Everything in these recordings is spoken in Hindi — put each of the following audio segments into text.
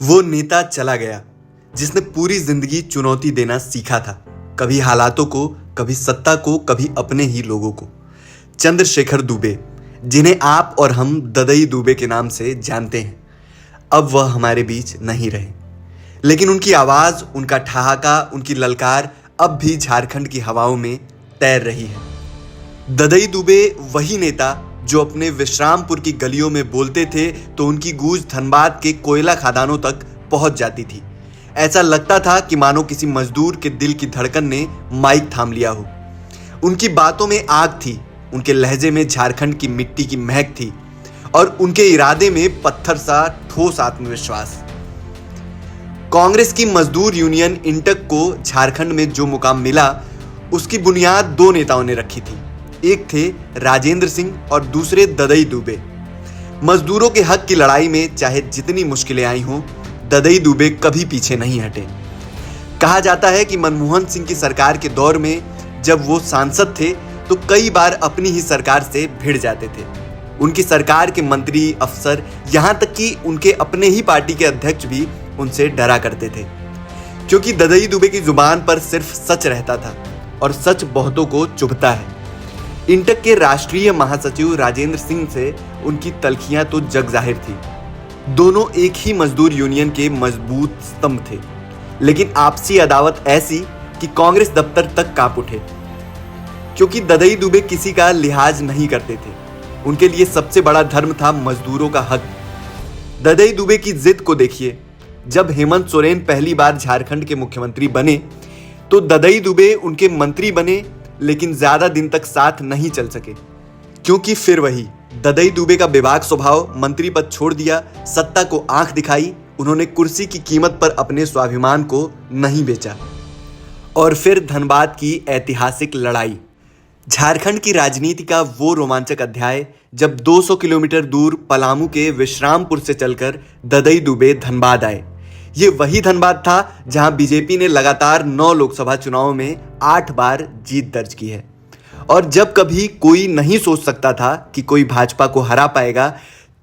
वो नेता चला गया जिसने पूरी जिंदगी चुनौती देना सीखा था, कभी हालातों को, कभी सत्ता को, कभी अपने ही लोगों को। चंद्रशेखर दुबे, जिन्हें आप और हम ददई दुबे के नाम से जानते हैं, अब वह हमारे बीच नहीं रहे, लेकिन उनकी आवाज, उनका ठहाका, उनकी ललकार अब भी झारखंड की हवाओं में तैर रही है। ददई दुबे वही नेता जो अपने विश्रामपुर की गलियों में बोलते थे तो उनकी गूंज धनबाद के कोयला खदानों तक पहुंच जाती थी। ऐसा लगता था कि मानो किसी मजदूर के दिल की धड़कन ने माइक थाम लिया हो। उनकी बातों में आग थी, उनके लहजे में झारखंड की मिट्टी की महक थी और उनके इरादे में पत्थर सा ठोस आत्मविश्वास। कांग्रेस की मजदूर यूनियन इंटक को झारखंड में जो मुकाम मिला, उसकी बुनियाद दो नेताओं ने रखी थी। एक थे राजेंद्र सिंह और दूसरे ददई दुबे। मजदूरों के हक की लड़ाई में चाहे जितनी मुश्किलें आई हों, ददई दुबे कभी पीछे नहीं हटे। कहा जाता है कि मनमोहन सिंह की सरकार के दौर में जब वो सांसद थे तो कई बार अपनी ही सरकार से भिड़ जाते थे। उनकी सरकार के मंत्री, अफसर, यहां तक कि उनके अपने ही पार्टी के अध्यक्ष भी उनसे डरा करते थे, क्योंकि ददई दुबे की जुबान पर सिर्फ सच रहता था और सच बहुतों को चुभता है। इंटक के राष्ट्रीय महासचिव राजेंद्र सिंह से उनकी तल्खियां तो जग जाहिर थी। दोनों एक ही मजदूर यूनियन के मजबूत स्तंभ थे, लेकिन आपसी अदावत ऐसी कि कांग्रेस दफ्तर तक कांप उठे, क्योंकि ददई दुबे किसी का लिहाज नहीं करते थे। उनके लिए सबसे बड़ा धर्म था मजदूरों का हक। ददई दुबे की जिद को देखिए। जब हेमंत सोरेन पहली बार झारखंड के मुख्यमंत्री बने तो ददई दुबे उनके मंत्री बने, लेकिन ज्यादा दिन तक साथ नहीं चल सके, क्योंकि फिर वही ददई दुबे का बेबाक स्वभाव। मंत्री पद छोड़ दिया, सत्ता को आंख दिखाई, उन्होंने कुर्सी की कीमत पर अपने स्वाभिमान को नहीं बेचा। और फिर धनबाद की ऐतिहासिक लड़ाई, झारखंड की राजनीति का वो रोमांचक अध्याय जब 200 किलोमीटर दूर पलामू के विश्रामपुर से चलकर ददई दुबे धनबाद आए। ये वही धनबाद था जहां बीजेपी ने लगातार 9 लोकसभा चुनावों में 8 बार जीत दर्ज की है। और जब कभी कोई नहीं सोच सकता था कि कोई भाजपा को हरा पाएगा,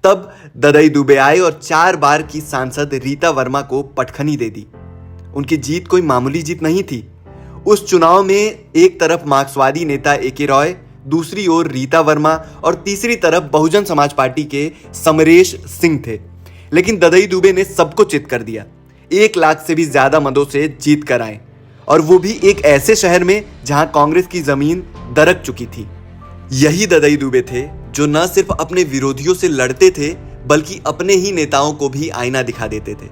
तब ददई दुबे आए और 4 बार की सांसद रीता वर्मा को पटखनी दे दी। उनकी जीत कोई मामूली जीत नहीं थी। उस चुनाव में एक तरफ मार्क्सवादी नेता ए.के. रॉय, दूसरी ओर रीता वर्मा और तीसरी तरफ बहुजन समाज पार्टी के समरेश सिंह थे। लेकिन ददई दुबे ने सबको चित कर दिया। 1 लाख से भी ज्यादा मदों से जीत कर आए, और वो भी एक ऐसे शहर में जहां कांग्रेस की जमीन दरक चुकी थी। यही ददई दुबे थे जो न सिर्फ अपने विरोधियों से लड़ते थे, बल्कि अपने ही नेताओं को भी आईना दिखा देते थे।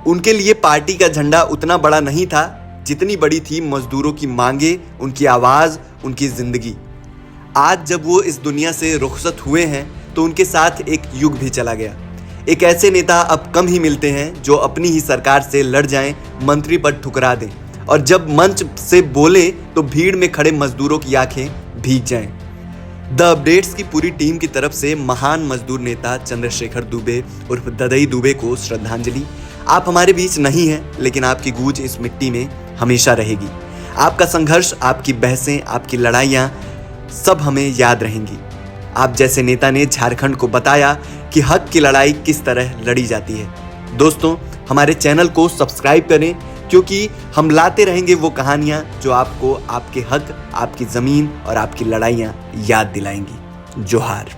उनके लिए पार्टी का झंडा उतना बड़ा नहीं था जितनी बड़ी थी मजदूरों की मांगे, उनकी आवाज, उनकी जिंदगी। आज जब वो इस दुनिया से रुखसत हुए हैं तो उनके साथ एक युग भी चला गया। एक ऐसे नेता अब कम ही मिलते हैं जो अपनी ही सरकार से लड़ जाएं, मंत्री पद ठुकरा दें, और जब मंच से बोले तो भीड़ में खड़े मजदूरों की आंखें भीग जाएं। द अपडेट्स की पूरी टीम की तरफ से महान मजदूर नेता चंद्रशेखर दुबे उर्फ ददई दुबे को श्रद्धांजलि। आप हमारे बीच नहीं हैं, लेकिन आपकी गूंज इस मिट्टी में हमेशा रहेगी। आपका संघर्ष, आपकी बहसें, आपकी लड़ाइयाँ सब हमें याद रहेंगी। आप जैसे नेता ने झारखंड को बताया कि हक की लड़ाई किस तरह लड़ी जाती है। दोस्तों, हमारे चैनल को सब्सक्राइब करें, क्योंकि हम लाते रहेंगे वो कहानियां जो आपको आपके हक, आपकी जमीन और आपकी लड़ाइयां याद दिलाएंगी। जोहार।